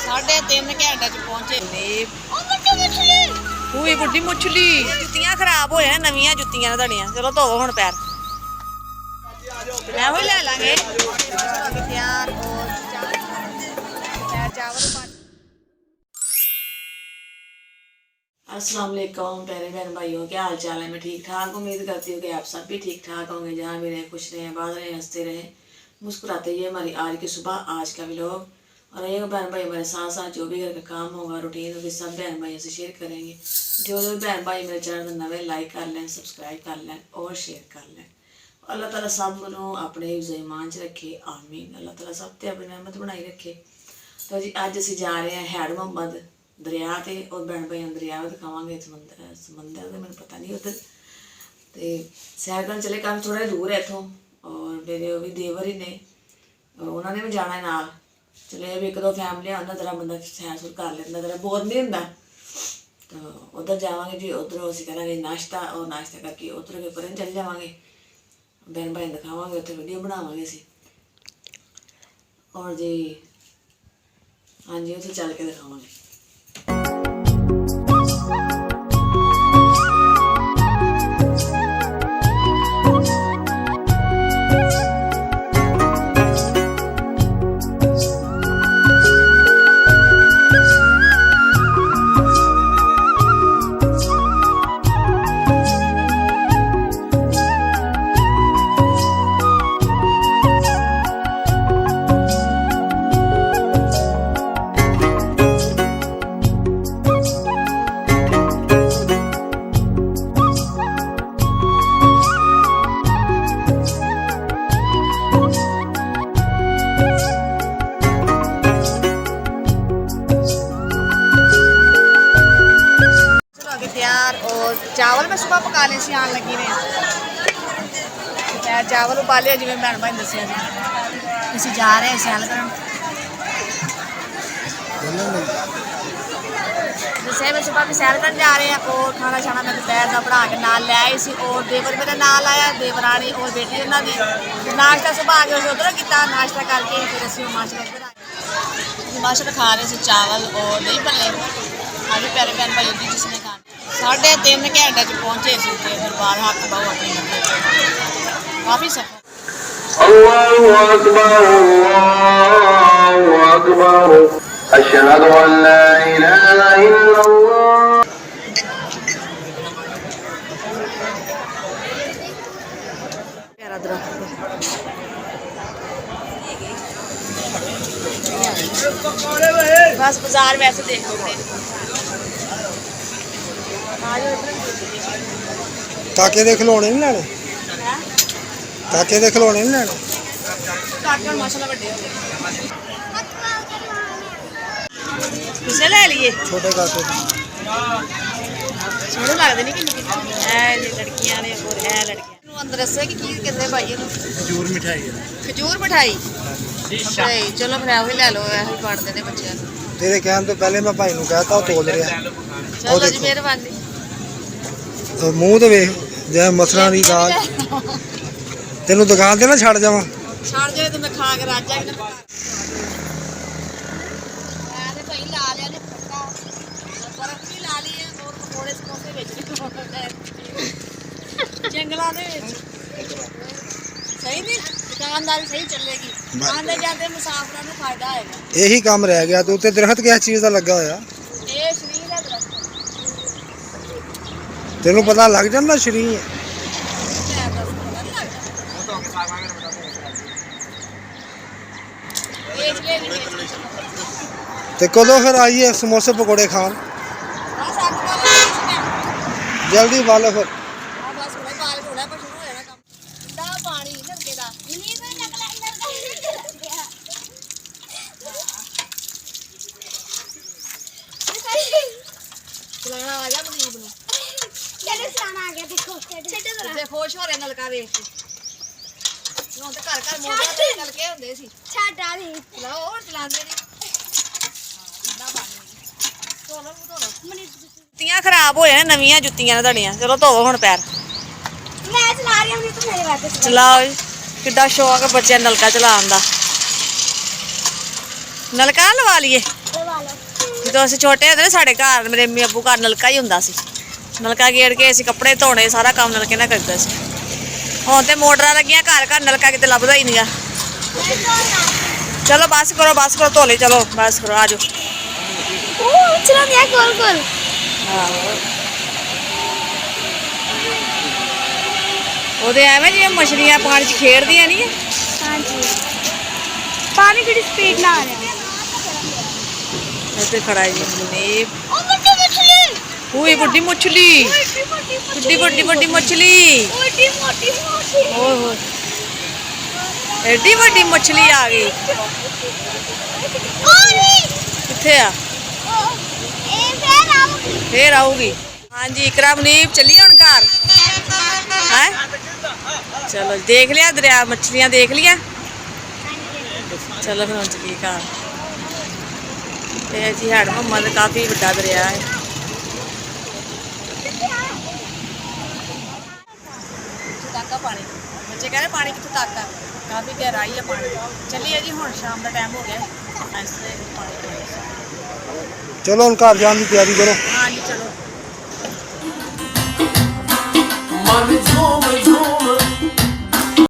3:30 ਘੰਟੇ ਚ ਪਹੁੰਚੇ ਨੇ। ਕੋਈ ਵੱਡੀ ਮੱਛਲੀ। ਜੁੱਤੀਆਂ ਖਰਾਬ ਹੋਏ ਨੇ, ਨਵੀਆਂ ਜੁੱਤੀਆਂ ਨੇ ਤੁਹਾਡੀਆਂ। ਚਲੋ ਧੋਵੋ ਹੁਣ ਪੈਰ। ਇਹੋ ਹੀ ਲੈ ਲਾਂਗੇ। ਤਿਆਰ ਹੋ चावल। अस्सलाम वालेकुम प्यारे बहन भाइयों, क्या हाल चाल है? मैं ठीक ठाक उम्मीद करती हूँ कि आप सब भी ठीक ठाक होंगे। जहाँ भी रहें खुश रहें, बात रहें, हंसते रहें, मुस्कुराते ही। हमारी आज की सुबह, आज का व्लॉग। और ये बहन भाई हमारे साथ साथ जो भी घर का काम होगा, रूटीन होगी, सब बहन भाइयों से शेयर करेंगे। जो भी बहन भाई मेरे चैनल में नवे लाइक कर लें, सब्सक्राइब कर लें और शेयर कर लें। अल्लाह ताला सब को अपने हिफ्ज़ ईमान च रखे, आमीन। अल्लाह ताला सब ते अपनी रहमत बनाई रखे। तो जी अज असीं जा रहे हैं हैड मोहम्मद दरिया ते, और बहन भाई दरिया भी दिखावांगे। समंदर तो मैंने पता नहीं उधर, तो सैर करन चले। काफ़ी थोड़ा दूर है इतों, और मेरे वो भी देवर ही ने, उन्होंने भी जाना है नाल। चले भी एक दो फैमिली उन्होंने तरह बंदा सैर सूर कर लेंदा, तरह बोर नहीं होंदा। तो उधर जावांगे जी। उधरों असीं करांगे नाश्ता, और नाश्ता करके उधर के परन चले जावांगे। बहन भाई दिखावांगे, उत्थे वीडियो बनावांगे असीं। और जी हाँ जी, उत्थे चल के दिखावांगे। चावल मैं सुबह पका ले सी, आन लगी ने चावल उबाले जिवें भैन भाई दस्सिया जी। असीं जा रहे हैं सैर करन। दस्सिया मैं सुबह भी सैर करन जा रहे हैं। और खाना शाना मैं दोपहर का बना के नाल लै आई सी। और देवर मेरा नाल आया, देवरानी और बेटी उन्होंने दी। नाश्ता सुबह आके उसे उधर किया, नाश्ता करके फिर असीं माशा उधर आए। माशा खा रहे थे चावल और दही भल्ले। आज प्यारे बहन भाई जी जिसने खाना 3:30 घंटे च पहुंचे सी दरबार हक बाहू अपने मंदिर। काफ़ी सफर। अल्लाहु अकबर अशहदु अन ला इलाहा इल्लल्लाह। प्यारा दरख्त बस बाजार वैसे देख लो। काके दे खिलौने नहीं लैने? काके दे खिलौने नहीं लैने? काके माशाल्लाह बड़े हो गए। किसे ले लिए? छोटे काके सोहने लगते नहीं कि लड़कियां ने और है लड़कियां। अंदर दसो कि कहते भाई खजूर मिठाई है। खजूर मिठाई। चलो फिर वही लै लो, ऐसे ही बांटते ने बच्चों को। तेरे कहने तो पहले मैं भाई कहता वो तोल रहा। चलो जी मेहरबानी। मूँह तो वेख जै मसरां दी दाल। तेनों दुकान ते ना छड़ जावां? छड़ जाए तो मैं खा के रज जागी ना। भाई ला लिया ने खट्टा, बर्फ भी ला ली है और पकौड़े समोसे बेच जंगलों के सही नहीं। दुकानदारी सही चलेगी, आंदे जाते मुसाफिरों को फायदा आएगा। यही काम रह गया। तो उत्ते दरख्त किस चीज़ का लगा होया? ये शरीर है दरख्त। तेनों पता लग जाता शरीर है? तो कदों फिर आइए समोसे पकौड़े खान? जल्दी वालो फिर। खुश हो रहे नलका वेख के। ਹੁਣ ਤਾਂ ਘਰ ਘਰ ਮੋਟਰ ਤੇ ਨਲਕੇ ਹੁੰਦੇ ਸੀ। ਛੱਡ ਆ ਨਹੀਂ ਚਲਾਓ, ਹੋਰ ਚਲਾਉਂਦੇ ਨਹੀਂ। ਕਿੰਨਾ ਪਾਣੀ ਧੋਲੋ ਧੋਲੋ। ਜੁੱਤੀਆਂ ਖਰਾਬ ਹੋਏ ਨੇ, ਨਵੀਆਂ ਜੁੱਤੀਆਂ ਨੇ ਤੁਹਾਡੀਆਂ। ਚਲੋ ਧੋਵੋ ਹੁਣ ਪੈਰ। ਮੈਂ ਚਲਾ ਰਹੀ ਹਾਂ, ਤੂੰ ਮੇਰੇ ਵਾਸਤੇ ਚਲਾਓ। ਕਿੱਡਾ ਸ਼ੌਕ ਬੱਚਿਆਂ ਨਲਕਾ ਚਲਾਉਣ ਦਾ। ਨਲਕਾ ਲਵਾ ਲਈਏ। ਜਦੋਂ ਅਸੀਂ ਛੋਟੇ ਹੁੰਦੇ ਨੇ ਸਾਡੇ ਘਰ ਮੇਰੇ ਅੰਮੀ ਅੱਬੂ ਘਰ ਨਲਕਾ ਹੀ ਹੁੰਦਾ ਸੀ। ਨਲਕਾ ਗੇੜ ਕੇ ਅਸੀਂ ਕੱਪੜੇ ਧੋਣੇ ਸਾਰਾ ਕੰਮ ਨਲਕੇ ਨਾਲ ਕਰਦੇ ਸੀ। ਹੁਣ ਤੇ ਮੋਟਰਾਂ ਲੱਗੀਆਂ ਘਰ ਘਰ, ਨਲਕਾ ਕਿਤੇ ਲੱਭਦਾ ਹੀ ਨਹੀਂਗਾ। ਚਲੋ ਬਸ ਕਰੋ ਧੋ ਲੈ, ਚਲੋ ਬਸ ਕਰੋ, ਆ ਜਾਓ। ਉਹ ਚਲਾਉਂਦੇ ਆ ਗੋਲ ਗੋਲ। ਉਹਦੇ ਐਵੇਂ ਜਿਵੇਂ ਮਛਲੀਆਂ ਪਾਣੀ 'ਚ ਖੇਡਦੀਆਂ ਨਹੀਂ। ਹਾਂਜੀ, ਪਾਣੀ ਕਿਹੜੀ ਸਪੀਡ ਨਾਲ ਆ ਰਿਹਾ। ਇੱਥੇ ਖੜਾ ਹੈ ਜੀ ਮਨੀਪ। ਉਹ ਵੱਡੀ ਮੱਛਲੀ। ਓਏ ਵੱਡੀ ਮੱਛਲੀ, ਵੱਡੀ ਮੱਛਲੀ। ਵੱਡੀ ਮੋਟੀ ਮੋਟੀ। ਓਏ ਹੋਏ, ਐਡੀ ਵੱਡੀ ਮੱਛਲੀ ਆ ਗਈ। ਕਿੱਥੇ ਆ? ਇਹ ਫੇਰ ਆਊਗੀ। ਹਾਂਜੀ ਇਕਰਾ ਮਨੀਪ ਚੱਲੀਏ ਹੁਣ ਘਰ ਹੈ। ਚਲੋ ਦੇਖ ਲਿਆ ਦਰਿਆ, ਮੱਛਲੀਆਂ ਦੇਖ ਲਿਆ। ਚਲੋ ਫਿਰ ਹੁਣ ਚੱਲੀਏ ਘਰ। ਇਹ ਜੀ ਹੈਡ ਮੰਮਾ ਦਾ ਕਾਫੀ ਵੱਡਾ ਦਰਿਆ ਹੈ। ਤੱਕ ਆ ਪਾਣੀ, ਬੱਚੇ ਕਹਿੰਦੇ ਪਾਣੀ ਕਿੱਥੇ ਤੱਕ ਆ, ਕਾਫੀ ਗਹਿਰਾਈ ਹੈ ਪਾਣੀ। ਚੱਲੀਏ ਜੀ ਹੁਣ, ਸ਼ਾਮ ਦਾ ਟਾਈਮ ਹੋ ਗਿਆ। ਚਲੋ ਹੁਣ ਘਰ ਜਾਣ ਦੀ ਤਿਆਰੀ ਕਰੋ। ਹਾਂਜੀ ਚਲੋ। ਮਨ ਜੋ